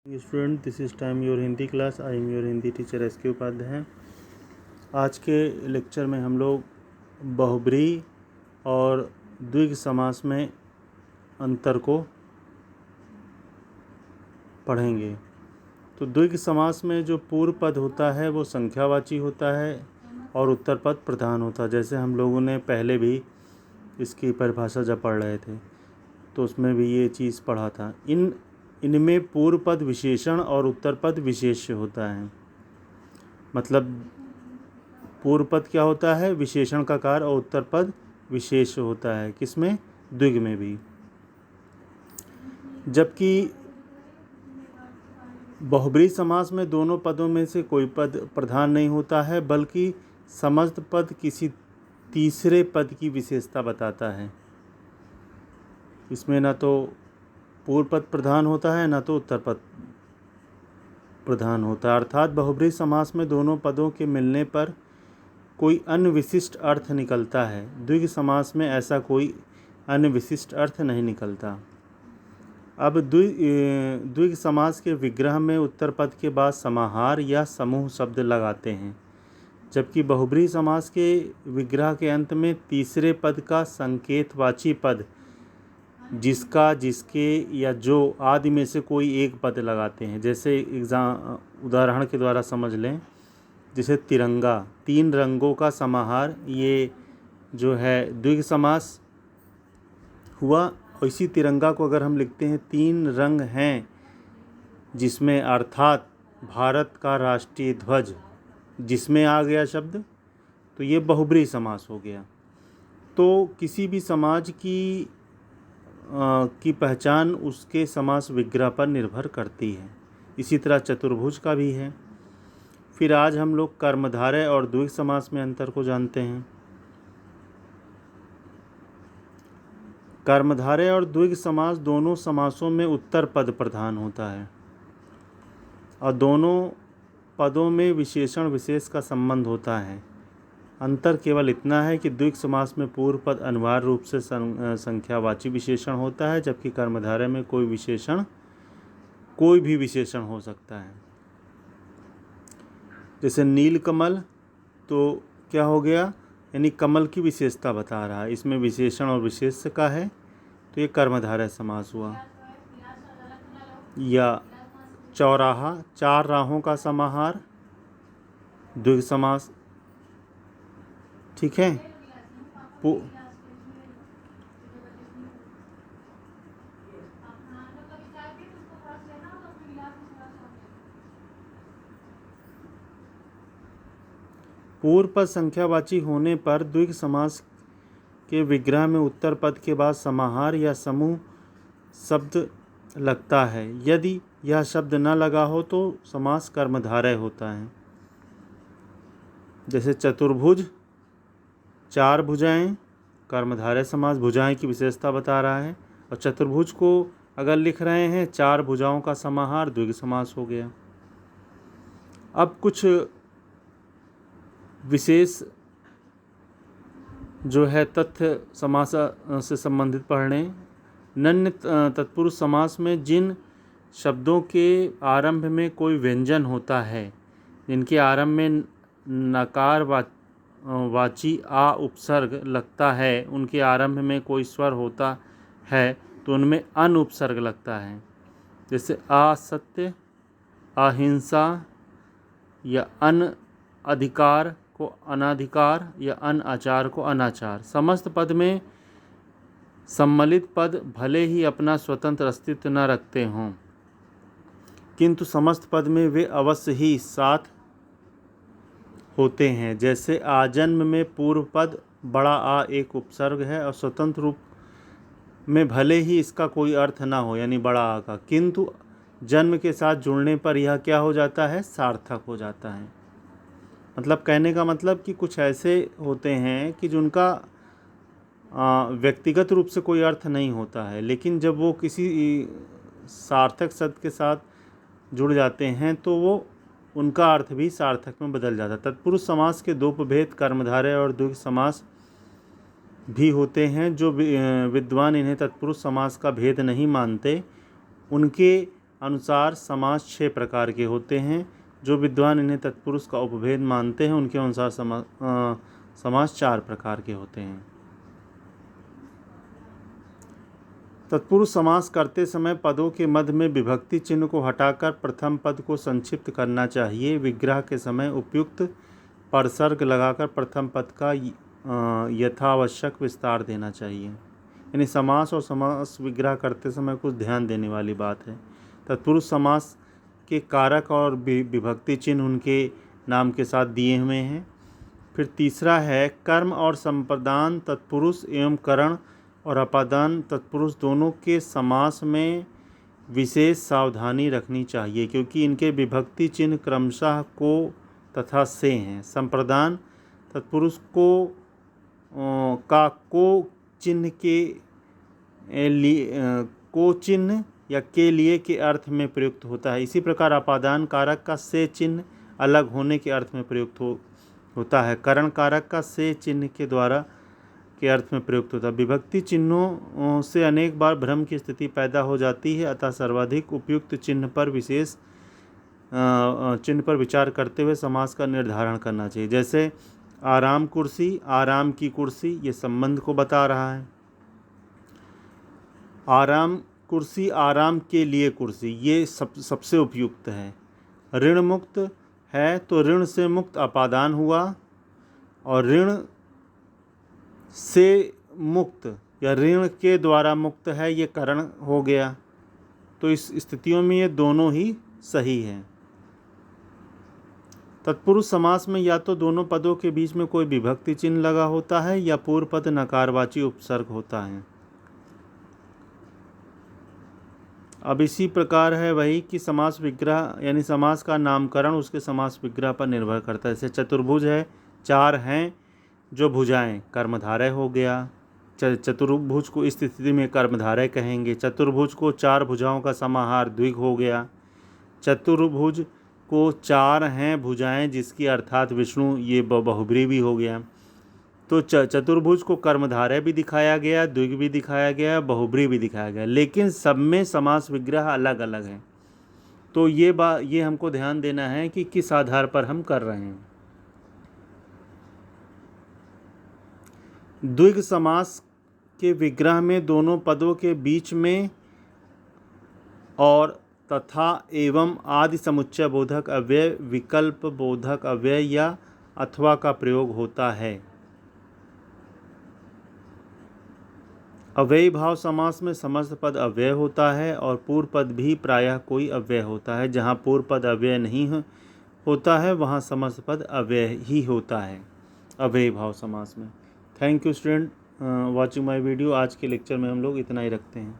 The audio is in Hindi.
Student, this is time your Hindi class. I am your Hindi teacher S के उपाध्याय। आज के लेक्चर में हम लोग बहुब्रीहि और द्विग समास में अंतर को पढ़ेंगे। तो द्विग समास में जो पूर्व पद होता है वो संख्यावाची होता है और उत्तर पद प्रधान होता है। जैसे हम लोगों ने पहले भी इसकी परिभाषा जब पढ़ रहे थे तो उसमें भी ये चीज़ पढ़ा था। इनमें पूर्व पद विशेषण और उत्तर पद विशेष्य होता है। मतलब पूर्व पद क्या होता है? विशेषण का कार्य। और उत्तर पद विशेष होता है। किसमें? द्विग में भी। जबकि बहुब्रीहि समास में दोनों पदों में से कोई पद प्रधान नहीं होता है, बल्कि समस्त पद किसी तीसरे पद की विशेषता बताता है। इसमें ना तो पूर्व पद प्रधान होता है, ना तो उत्तर पद प्रधान होता है। अर्थात बहुब्रीहि समास में दोनों पदों के मिलने पर कोई अन्य विशिष्ट अर्थ निकलता है। द्विग समास में ऐसा कोई अन्य विशिष्ट अर्थ नहीं निकलता। अब द्विग समास के विग्रह में उत्तर पद के बाद समाहार या समूह शब्द लगाते हैं, जबकि बहुब्रीहि समास के विग्रह के अंत में तीसरे पद का संकेतवाची पद जिसका, जिसके या जो आदि में से कोई एक पद लगाते हैं। जैसे उदाहरण के द्वारा समझ लें, जैसे तिरंगा, तीन रंगों का समाहार, ये जो है द्विग समास हुआ। और इसी तिरंगा को अगर हम लिखते हैं तीन रंग हैं जिसमें, अर्थात भारत का राष्ट्रीय ध्वज जिसमें आ गया शब्द, तो ये बहुब्रीहि समास हो गया। तो किसी भी समाज की पहचान उसके समास विग्रह पर निर्भर करती है। इसी तरह चतुर्भुज का भी है। फिर आज हम लोग कर्मधारय और द्विग समास में अंतर को जानते हैं। कर्मधारय और द्विग समास दोनों समासों में उत्तर पद प्रधान होता है और दोनों पदों में विशेषण विशेष का संबंध होता है। अंतर केवल इतना है कि द्विग समास में पूर्व पद अनिवार्य रूप से संख्यावाची विशेषण होता है, जबकि कर्मधारय में कोई भी विशेषण हो सकता है। जैसे नीलकमल, तो क्या हो गया? यानी कमल की विशेषता बता रहा है, इसमें विशेषण और विशेष्य का है, तो ये कर्मधारय समास हुआ। या चौराहा, चार राहों का समाहार, द्विग समास। ठीक है। पूर्व पद संख्यावाची होने पर द्विग समास के विग्रह में उत्तर पद के बाद समाहार या समूह शब्द लगता है। यदि यह शब्द न लगा हो तो समास कर्मधारय होता है। जैसे चतुर्भुज, चार भुजाएं, कर्मधारय समास, भुजाएं की विशेषता बता रहा है। और चतुर्भुज को अगर लिख रहे हैं चार भुजाओं का समाहार, द्विग समास हो गया। अब कुछ विशेष जो है तथ्य समास से संबंधित पढ़ लें। नन्य तत्पुरुष समास में जिन शब्दों के आरंभ में कोई व्यंजन होता है, जिनके आरंभ में नकार वाची आ उपसर्ग लगता है, उनके आरंभ में कोई स्वर होता है तो उनमें अन उपसर्ग लगता है। जैसे असत्य, अहिंसा, या अन अधिकार को अनाधिकार, या अन आचार को अनाचार। समस्त पद में सम्मिलित पद भले ही अपना स्वतंत्र अस्तित्व न रखते हों, किंतु समस्त पद में वे अवश्य ही साथ होते हैं। जैसे आजन्म में पूर्व पद बड़ा आ एक उपसर्ग है और स्वतंत्र रूप में भले ही इसका कोई अर्थ ना हो, यानी बड़ा आ का, किंतु जन्म के साथ जुड़ने पर यह क्या हो जाता है? सार्थक हो जाता है। मतलब कहने का मतलब कि कुछ ऐसे होते हैं कि जिनका व्यक्तिगत रूप से कोई अर्थ नहीं होता है, लेकिन जब वो किसी सार्थक शब्द के साथ जुड़ जाते हैं तो वो उनका अर्थ भी सार्थक में बदल जाता है। तत्पुरुष समास के दो उपभेद कर्मधारय और द्विग समास भी होते हैं। जो विद्वान इन्हें तत्पुरुष समास का भेद नहीं मानते, उनके अनुसार समास 6 प्रकार के होते हैं। जो विद्वान इन्हें तत्पुरुष का उपभेद मानते हैं उनके अनुसार समास 4 प्रकार के होते हैं। तत्पुरुष समास करते समय पदों के मध्य में विभक्ति चिन्ह को हटाकर प्रथम पद को संक्षिप्त करना चाहिए। विग्रह के समय उपयुक्त परसर्ग लगाकर प्रथम पद का यथावश्यक विस्तार देना चाहिए। यानी समास और समास विग्रह करते समय कुछ ध्यान देने वाली बात है। तत्पुरुष समास के कारक और विभक्ति चिन्ह उनके नाम के साथ दिए हुए हैं। फिर तीसरा है कर्म और संप्रदान तत्पुरुष एवं करण और अपादान तत्पुरुष दोनों के समास में विशेष सावधानी रखनी चाहिए, क्योंकि इनके विभक्ति चिन्ह क्रमशः को तथा से हैं। संप्रदान तत्पुरुष को का को चिन्ह के लिए को चिन्ह या के लिए के अर्थ में प्रयुक्त होता है। इसी प्रकार अपादान कारक का से चिन्ह अलग होने के अर्थ में प्रयुक्त होता है। करण कारक का से चिन्ह के द्वारा के अर्थ में प्रयुक्त होता है। विभक्ति चिन्हों से अनेक बार भ्रम की स्थिति पैदा हो जाती है, अतः सर्वाधिक उपयुक्त चिन्ह पर विचार करते हुए समास का निर्धारण करना चाहिए। जैसे आराम कुर्सी, आराम की कुर्सी, ये संबंध को बता रहा है। आराम कुर्सी, आराम के लिए कुर्सी, ये सबसे उपयुक्त है। ऋण मुक्त है तो ऋण से मुक्त अपादान हुआ, और ऋण से मुक्त या ऋण के द्वारा मुक्त है ये करण हो गया। तो इस स्थितियों में ये दोनों ही सही हैं। तत्पुरुष समास में या तो दोनों पदों के बीच में कोई विभक्ति चिन्ह लगा होता है या पूर्व पद नकारवाची उपसर्ग होता है। अब इसी प्रकार है वही कि समास विग्रह यानी समास का नामकरण उसके समास विग्रह पर निर्भर करता है। जैसे चतुर्भुज है, 4 हैं जो भुजाएं, कर्मधारय हो गया। चतुर्भुज को इस स्थिति में कर्मधारय कहेंगे। चतुर्भुज को 4 भुजाओं का समाहार द्विग हो गया। चतुर्भुज को 4 हैं भुजाएं जिसकी अर्थात विष्णु, ये बहुब्री भी हो गया। तो चतुर्भुज को कर्मधारय भी दिखाया गया, द्विग भी दिखाया गया, बहुब्री भी दिखाया गया, लेकिन सब में समास विग्रह अलग अलग है। तो ये हमको ध्यान देना है कि किस आधार पर हम कर रहे हैं। द्विग समास के विग्रह में दोनों पदों के बीच में और तथा एवं आदि समुच्चय बोधक अव्यय, विकल्प बोधक अव्यय या अथवा का प्रयोग होता है। अव्ययी भाव समास में समस्त पद अव्यय होता है और पूर्व पद भी प्रायः कोई अव्यय होता है। जहाँ पूर्व पद अव्यय नहीं होता है वहाँ समस्त पद अव्यय ही होता है अव्ययी भाव समास में। Thank you student watching my video. आज के लेक्चर में हम लोग इतना ही रखते हैं।